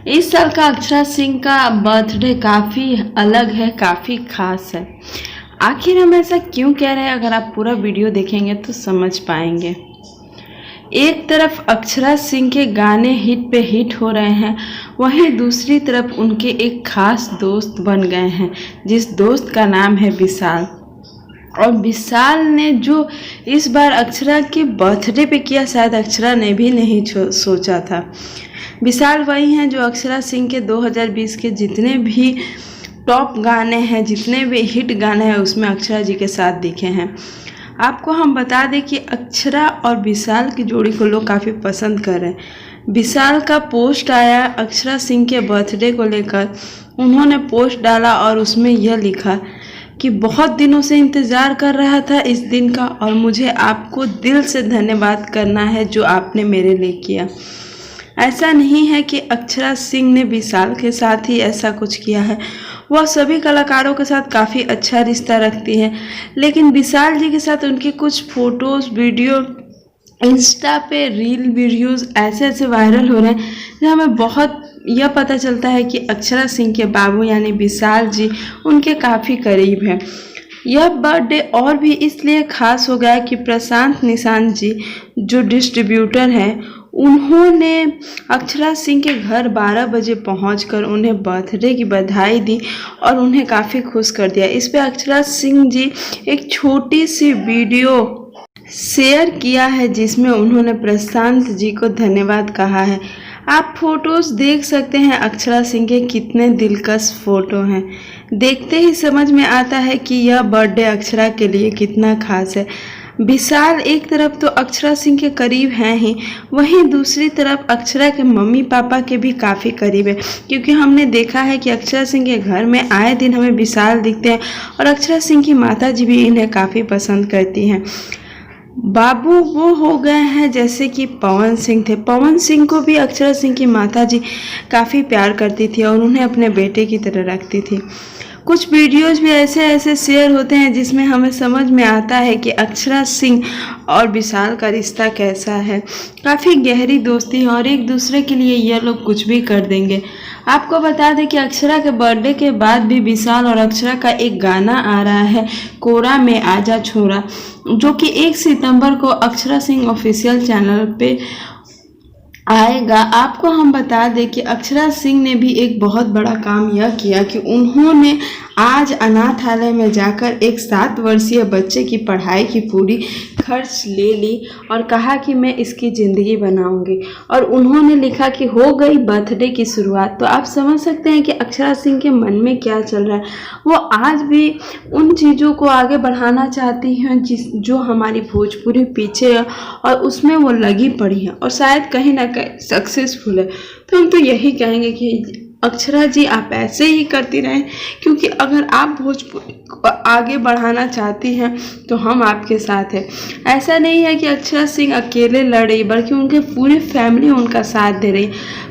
इस साल का अक्षरा सिंह का बर्थडे काफ़ी अलग है, काफ़ी खास है। आखिर हम ऐसा क्यों कह रहे हैं, अगर आप पूरा वीडियो देखेंगे तो समझ पाएंगे। एक तरफ अक्षरा सिंह के गाने हिट पे हिट हो रहे हैं, वहीं दूसरी तरफ उनके एक खास दोस्त बन गए हैं, जिस दोस्त का नाम है विशाल। और विशाल ने जो इस बार अक्षरा के बर्थडे पे किया, शायद अक्षरा ने भी नहीं सोचा था। विशाल वही हैं जो अक्षरा सिंह के 2020 के जितने भी टॉप गाने हैं, जितने भी हिट गाने हैं, उसमें अक्षरा जी के साथ दिखे हैं। आपको हम बता दें कि अक्षरा और विशाल की जोड़ी को लोग काफ़ी पसंद कर रहे हैं। विशाल का पोस्ट आया अक्षरा सिंह के बर्थडे को लेकर, उन्होंने पोस्ट डाला और उसमें यह लिखा कि बहुत दिनों से इंतज़ार कर रहा था इस दिन का, और मुझे आपको दिल से धन्यवाद करना है जो आपने मेरे लिए किया। ऐसा नहीं है कि अक्षरा सिंह ने विशाल के साथ ही ऐसा कुछ किया है, वह सभी कलाकारों के साथ काफ़ी अच्छा रिश्ता रखती है, लेकिन विशाल जी के साथ उनके कुछ फ़ोटोज़, वीडियो इंस्टा पे रील वीडियोज़ ऐसे वायरल हो रहे हैं, जो हमें बहुत यह पता चलता है कि अक्षरा सिंह के बाबू यानी विशाल जी उनके काफ़ी करीब हैं। यह बर्थडे और भी इसलिए खास हो गया कि प्रशांत निशांत जी जो डिस्ट्रीब्यूटर हैं, उन्होंने अक्षरा सिंह के घर 12 बजे पहुंचकर उन्हें बर्थडे की बधाई दी और उन्हें काफ़ी खुश कर दिया। इस पे अक्षरा सिंह जी एक छोटी सी वीडियो शेयर किया है, जिसमें उन्होंने प्रशांत जी को धन्यवाद कहा है। आप फोटोज़ देख सकते हैं, अक्षरा सिंह के कितने दिलकश फ़ोटो हैं। देखते ही समझ में आता है कि यह बर्थडे अक्षरा के लिए कितना खास है। विशाल एक तरफ तो अक्षरा सिंह के करीब हैं ही, वहीं दूसरी तरफ अक्षरा के मम्मी पापा के भी काफ़ी करीब है, क्योंकि हमने देखा है कि अक्षरा सिंह के घर में आए दिन हमें विशाल दिखते हैं और अक्षरा सिंह की माता जी भी इन्हें काफ़ी पसंद करती हैं। बाबू वो हो गए हैं जैसे कि पवन सिंह थे। पवन सिंह को भी अक्षरा सिंह की माताजी काफ़ी प्यार करती थी और उन्हें अपने बेटे की तरह रखती थी। कुछ वीडियोज़ भी ऐसे शेयर होते हैं जिसमें हमें समझ में आता है कि अक्षरा सिंह और विशाल का रिश्ता कैसा है। काफ़ी गहरी दोस्ती है और एक दूसरे के लिए यह लोग कुछ भी कर देंगे। आपको बता दें कि अक्षरा के बर्थडे के बाद भी विशाल और अक्षरा का एक गाना आ रहा है, कोरा में आजा छोरा, जो कि 1 सितंबर को अक्षरा सिंह ऑफिशियल चैनल पे आएगा। आपको हम बता दें कि अक्षरा सिंह ने भी एक बहुत बड़ा काम यह किया कि उन्होंने आज अनाथालय में जाकर एक 7 वर्षीय बच्चे की पढ़ाई की पूरी खर्च ले ली और कहा कि मैं इसकी ज़िंदगी बनाऊंगी, और उन्होंने लिखा कि हो गई बर्थडे की शुरुआत। तो आप समझ सकते हैं कि अक्षरा सिंह के मन में क्या चल रहा है। वो आज भी उन चीज़ों को आगे बढ़ाना चाहती हैं जो हमारी भोजपुरी पीछे है, और उसमें वो लगी पड़ी है और शायद कहीं ना कहीं सक्सेसफुल है। तो हम तो यही कहेंगे कि अक्षरा जी आप ऐसे ही करती रहें, क्योंकि अगर आप भोजपुरी को आगे बढ़ाना चाहती हैं तो हम आपके साथ हैं। ऐसा नहीं है कि अक्षरा सिंह अकेले लड़ रही, बल्कि उनके पूरी फैमिली उनका साथ दे रही।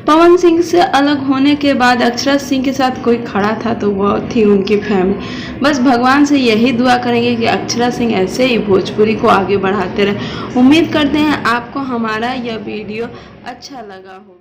पवन सिंह से अलग होने के बाद अक्षरा सिंह के साथ कोई खड़ा था तो वह थी उनकी फैमिली। बस भगवान से यही दुआ करेंगे कि अक्षरा सिंह ऐसे ही भोजपुरी को आगे बढ़ाते रहे। उम्मीद करते हैं आपको हमारा यह वीडियो अच्छा लगा हो।